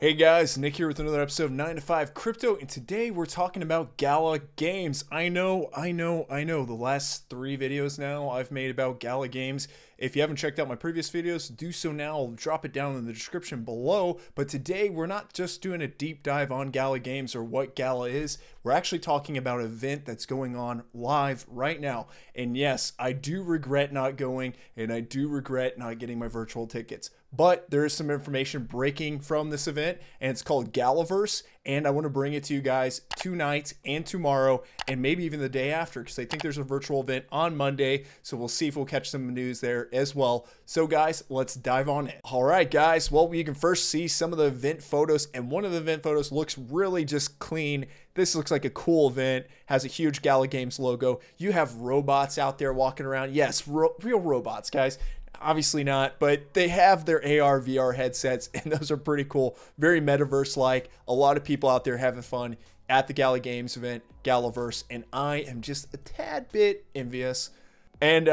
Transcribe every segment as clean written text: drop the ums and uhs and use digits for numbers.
Hey guys, Nick here with another episode of 9 to 5 Crypto, and today we're talking about Gala Games. I know. The last 3 videos now I've made about Gala Games. If you haven't checked out my previous videos, do so now. I'll drop it down in the description below. But today we're not just doing a deep dive on Gala Games or what Gala is. We're actually talking about an event that's going on live right now. And yes, I do regret not going, and I do regret not getting my virtual tickets. But there is some information breaking from this event, and it's called Galaverse, and I want to bring it to you guys tonight and tomorrow, and maybe even the day after, because I think there's a virtual event on Monday, so we'll see if we'll catch some news there as well. So guys, let's dive on in. All right, guys, well, you can first see some of the event photos, and one of the event photos looks really just clean. This looks like a cool event, has a huge Gala Games logo. You have robots out there walking around. Yes, real robots, guys. Obviously not, but they have their AR, VR headsets, and those are pretty cool. Very metaverse-like. A lot of people out there having fun at the Gala Games event, Galaverse, and I am just a tad bit envious. And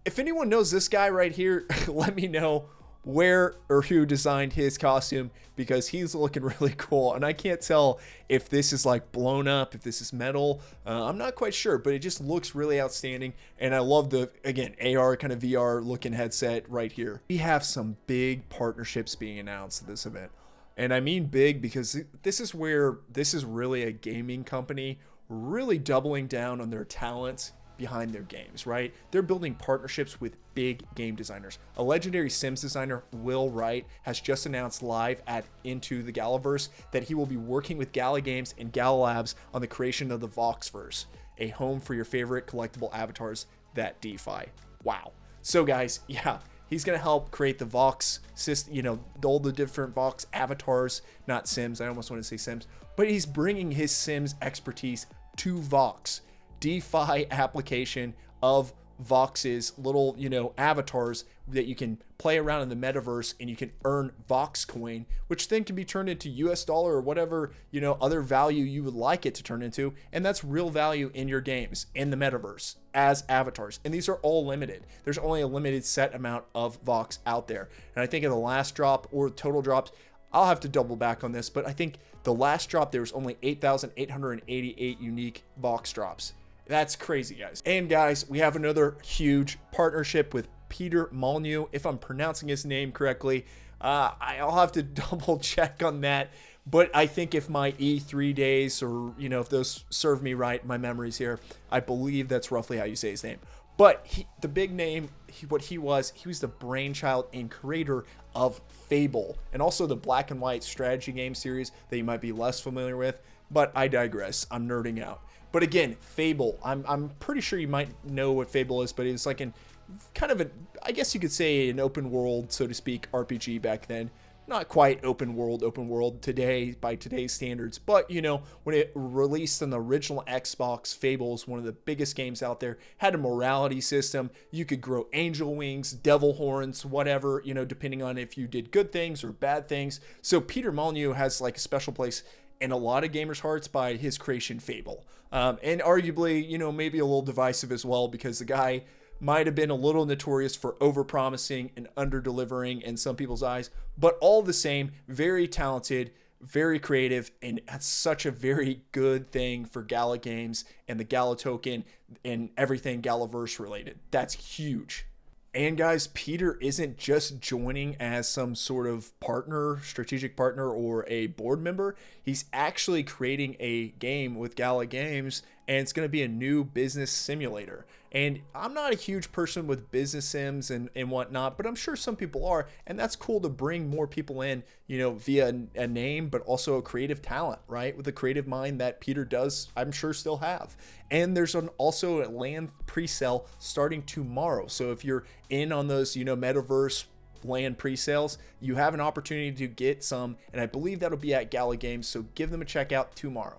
if anyone knows this guy right here, let me know where or who designed his costume, because he's looking really cool, and I can't tell if this is like blown up, if this is metal. I'm not quite sure, but it just looks really outstanding, and I love the, again, AR kind of VR looking headset right here. We have some big partnerships being announced at this event, and I mean big because this is really a gaming company really doubling down on their talents behind their games, right? They're building partnerships with big game designers. A legendary Sims designer, Wright, has just announced live at Into the Galaverse that he will be working with Gala Games and GALA Labs on the creation of the Voxverse, a home for your favorite collectible avatars that DeFi. Wow. So guys, yeah, he's gonna help create the Vox system, you know, all the different Vox avatars, not Sims. I almost want to say Sims, but he's bringing his Sims expertise to Vox. DeFi application of Vox's little, avatars that you can play around in the metaverse, and you can earn Vox coin, which then can be turned into US dollar or whatever, other value you would like it to turn into. And that's real value in your games in the metaverse as avatars. And these are all limited. There's only a limited set amount of Vox out there. And I think in the last drop or total drops, I'll have to double back on this, but I think the last drop, there was only 8,888 unique Vox drops. That's crazy, guys. And guys, we have another huge partnership with Peter Molyneux, if I'm pronouncing his name correctly. I'll have to double check on that. But I think if my E3 days, or, if those serve me right, my memories here, I believe that's roughly how you say his name. But the big name, he was the brainchild and creator of Fable, and also the black and white strategy game series that you might be less familiar with. But I digress. I'm nerding out. But again, Fable, I'm pretty sure you might know what Fable is, but it was like I guess you could say an open world, so to speak, RPG back then. Not quite open world today by today's standards, but when it released on the original Xbox, Fable is one of the biggest games out there. Had a morality system. You could grow angel wings, devil horns, whatever, depending on if you did good things or bad things. So Peter Molyneux has like a special place in a lot of gamers' hearts by his creation Fable. And arguably, maybe a little divisive as well, because the guy might have been a little notorious for over-promising and under-delivering in some people's eyes, but all the same, very talented, very creative, and that's such a very good thing for Gala Games and the Gala token and everything Galaverse related. That's huge. And guys, Peter isn't just joining as some sort of partner, strategic partner, or a board member. He's actually creating a game with Gala Games, and it's going to be a new business simulator. And I'm not a huge person with business sims and whatnot, but I'm sure some people are, and that's cool to bring more people in, via a name, but also a creative talent, right? With a creative mind that Peter does, I'm sure, still have. And there's also a land pre-sale starting tomorrow. So if you're in on those, metaverse land pre-sales, you have an opportunity to get some, and I believe that'll be at Gala Games, so give them a check out tomorrow.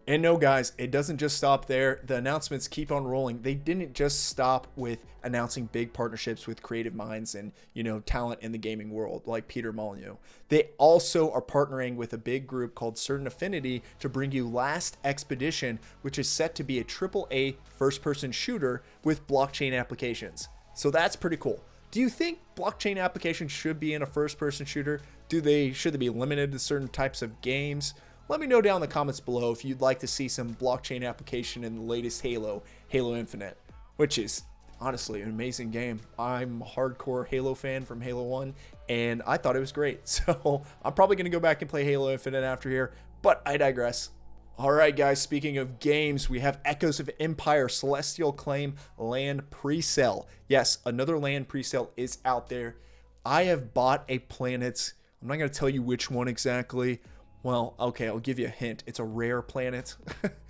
And no, guys, it doesn't just stop there. The announcements keep on rolling. They didn't just stop with announcing big partnerships with creative minds and, talent in the gaming world like Peter Molyneux. They also are partnering with a big group called Certain Affinity to bring you Last Expedition, which is set to be a AAA first-person shooter with blockchain applications. So that's pretty cool. Do you think blockchain applications should be in a first-person shooter? Should they be limited to certain types of games? Let me know down in the comments below if you'd like to see some blockchain application in the latest Halo Infinite, which is honestly an amazing game. I'm a hardcore Halo fan from Halo 1, and I thought it was great. So I'm probably going to go back and play Halo Infinite after here, but I digress. Alright guys, speaking of games, we have Echoes of Empire Celestial Claim land presale. Yes, another land presale is out there. I have bought a planet. I'm not going to tell you which one exactly. Well, okay, I'll give you a hint. It's a rare planet.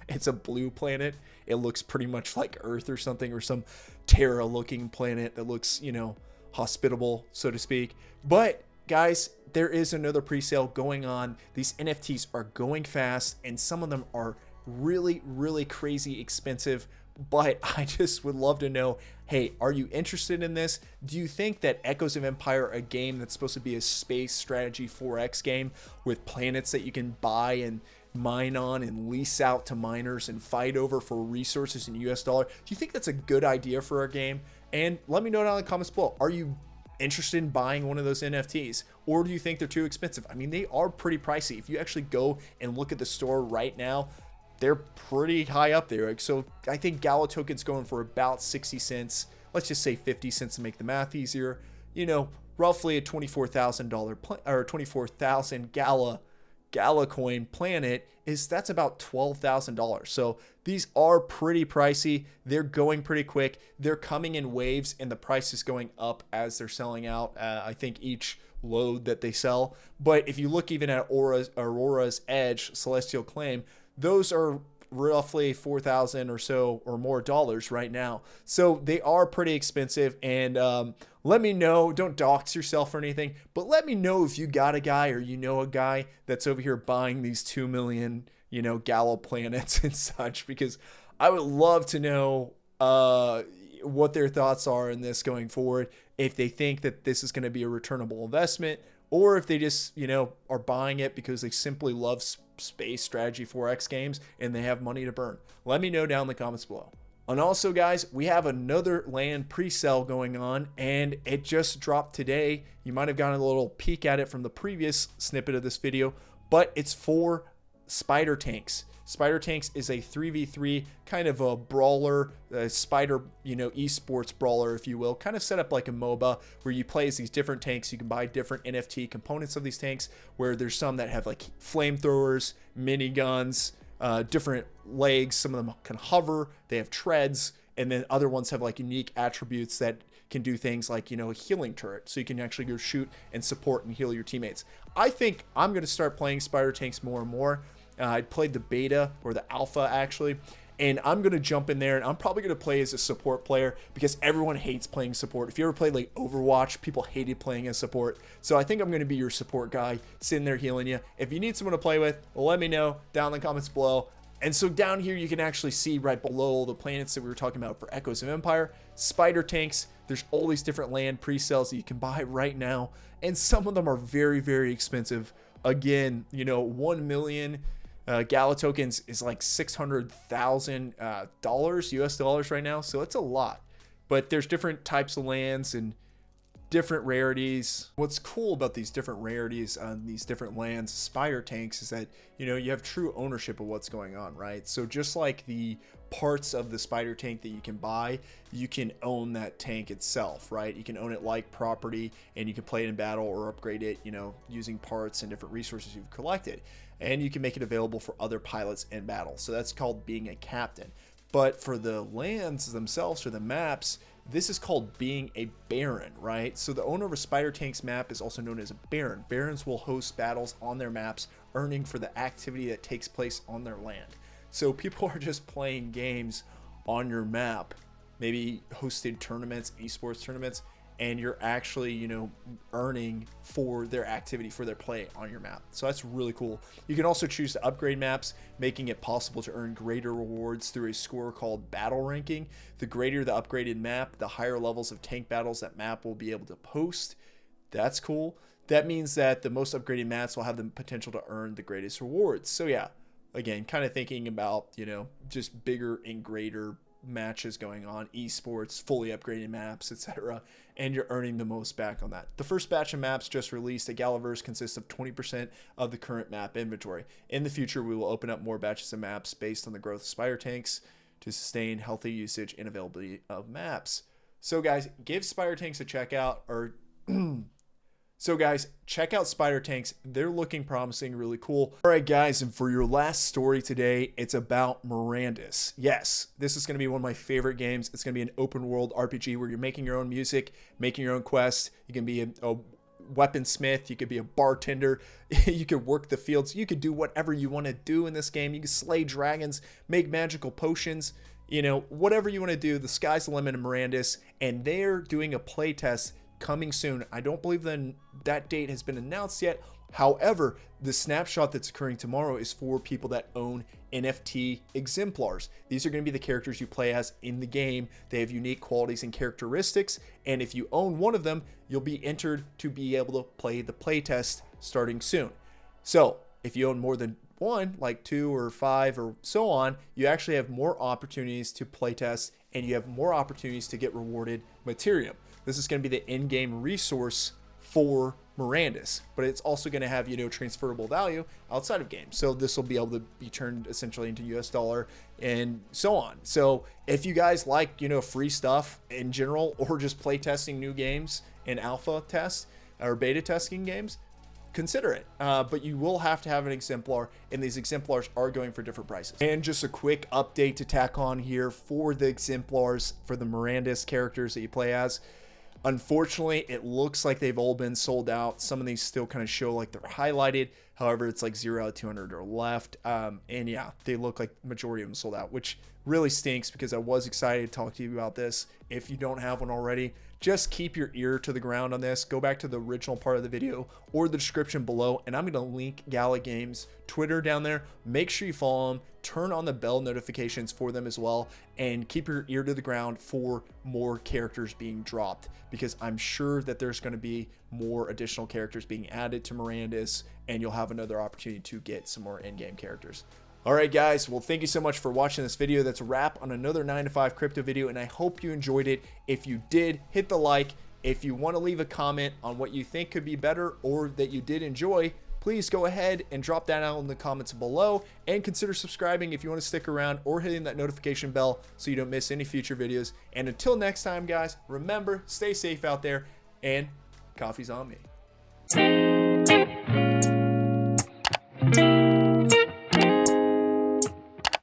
It's a blue planet. It looks pretty much like Earth or something, or some Terra-looking planet that looks, you know, hospitable, so to speak. But guys, there is another presale going on. These NFTs are going fast, and some of them are really, really crazy expensive. But I just would love to know, hey, are you interested in this? Do you think that Echoes of Empire, a game that's supposed to be a space strategy 4X game with planets that you can buy and mine on and lease out to miners and fight over for resources in US dollar, do you think that's a good idea for our game? And let me know down in the comments below. Are you interested in buying one of those NFTs, or do you think they're too expensive? I mean, they are pretty pricey. If you actually go and look at the store right now, they're pretty high up there. So I think Gala tokens going for about 60 cents. Let's just say 50 cents to make the math easier. You know, roughly a $24,000 or 24,000 Gala coin planet that's about $12,000. So these are pretty pricey. They're going pretty quick. They're coming in waves, and the price is going up as they're selling out. I think each load that they sell. But if you look even at Aurora's Edge Celestial Claim, those are roughly 4,000 or so or more dollars right now. So they are pretty expensive. And let me know, don't dox yourself or anything, but let me know if you got a guy or you know a guy that's over here buying these 2 million, you know, Gala planets and such, because I would love to know what their thoughts are in this going forward, if they think that this is going to be a returnable investment, or if they just, you know, are buying it because they simply love space strategy 4X games and they have money to burn. Let me know down in the comments below. And also guys, we have another land pre-sale going on, and it just dropped today. You might have gotten a little peek at it from the previous snippet of this video, but it's for Spider Tanks. Spider Tanks is a 3v3 kind of a brawler, spider, you know, esports brawler, if you will, kind of set up like a MOBA where you play as these different tanks. You can buy different NFT components of these tanks, where there's some that have like flamethrowers, miniguns, different legs. Some of them can hover, they have treads, and then other ones have like unique attributes that can do things like, you know, a healing turret, so you can actually go shoot and support and heal your teammates. I think I'm going to start playing Spider Tanks more and more. I played the beta, or the alpha actually, and I'm going to jump in there, and I'm probably going to play as a support player, because everyone hates playing support. If you ever played like Overwatch, people hated playing as support. So I think I'm going to be your support guy, sitting there healing you. If you need someone to play with, let me know down in the comments below. And so down here, you can actually see right below the planets that we were talking about for Echoes of Empire, Spider Tanks. There's all these different land pre-sales that you can buy right now, and some of them are very, very expensive. Again, you know, 1 million Gala tokens is like $600,000 US dollars right now, so it's a lot. But there's different types of lands and different rarities. What's cool about these different rarities on these different lands, Spider Tanks, is that, you know, you have true ownership of what's going on, right? So just like the parts of the Spider Tank that you can buy, you can own that tank itself, right? You can own it like property, and you can play it in battle or upgrade it, you know, using parts and different resources you've collected. And you can make it available for other pilots in battle. So that's called being a captain. But for the lands themselves, or the maps, this is called being a baron, right? So the owner of a Spider Tanks map is also known as a baron. Barons will host battles on their maps, earning for the activity that takes place on their land. So people are just playing games on your map, maybe hosted tournaments, esports tournaments, and you're actually, you know, earning for their activity, for their play on your map. So that's really cool. You can also choose to upgrade maps, making it possible to earn greater rewards through a score called battle ranking. The greater the upgraded map, the higher levels of tank battles that map will be able to post. That's cool. That means that the most upgraded maps will have the potential to earn the greatest rewards. So yeah, again, kind of thinking about, you know, just bigger and greater matches going on, esports, fully upgraded maps, etc., and you're earning the most back on that. The first batch of maps just released at Galaverse consists of 20% of the current map inventory. In the future, we will open up more batches of maps based on the growth of spider tanks to sustain healthy usage and availability of maps. So guys, give spider tanks a check out, or so guys, check out spider tanks. They're looking promising, really cool. All right, guys, and for your last story today, it's about Mirandus. Yes, this is going to be one of my favorite games. It's going to be an open world RPG where you're making your own music, making your own quests. You can be a weaponsmith, you could be a bartender, you could work the fields, you could do whatever you want to do in this game. You can slay dragons, make magical potions, you know, whatever you want to do. The sky's the limit in Mirandus, and they're doing a playtest coming soon. I don't believe that date has been announced yet. However, the snapshot that's occurring tomorrow is for people that own NFT exemplars. These are going to be the characters you play as in the game. They have unique qualities and characteristics, and if you own one of them, you'll be entered to be able to play the playtest starting soon. So if you own more than one, like 2 or 5 or so on, you actually have more opportunities to playtest, and you have more opportunities to get rewarded Materium. This is going to be the in-game resource for Mirandus, but it's also going to have, you know, transferable value outside of game. So this will be able to be turned essentially into US dollar and so on. So if you guys like, you know, free stuff in general, or just play testing new games in alpha test or beta testing games, consider it. But you will have to have an exemplar, and these exemplars are going for different prices. And just a quick update to tack on here for the exemplars for the Mirandus characters that you play as. Unfortunately, it looks like they've all been sold out. Some of these still kind of show like they're highlighted. However, it's like 0 out of 200 are left. And yeah, they look like the majority of them sold out, which really stinks because I was excited to talk to you about this. If you don't have one already, just keep your ear to the ground on this. Go back to the original part of the video or the description below, and I'm going to link Gala Games Twitter down there. Make sure you follow them. Turn on the bell notifications for them as well, and keep your ear to the ground for more characters being dropped, because I'm sure that there's going to be more additional characters being added to Mirandus, and you'll have another opportunity to get some more in-game characters. All right, guys. Well, thank you so much for watching this video. That's a wrap on another 9 to 5 crypto video, and I hope you enjoyed it. If you did, hit the like. If you want to leave a comment on what you think could be better or that you did enjoy, please go ahead and drop that out in the comments below, and consider subscribing if you want to stick around, or hitting that notification bell so you don't miss any future videos. And until next time, guys, remember, stay safe out there, and coffee's on me.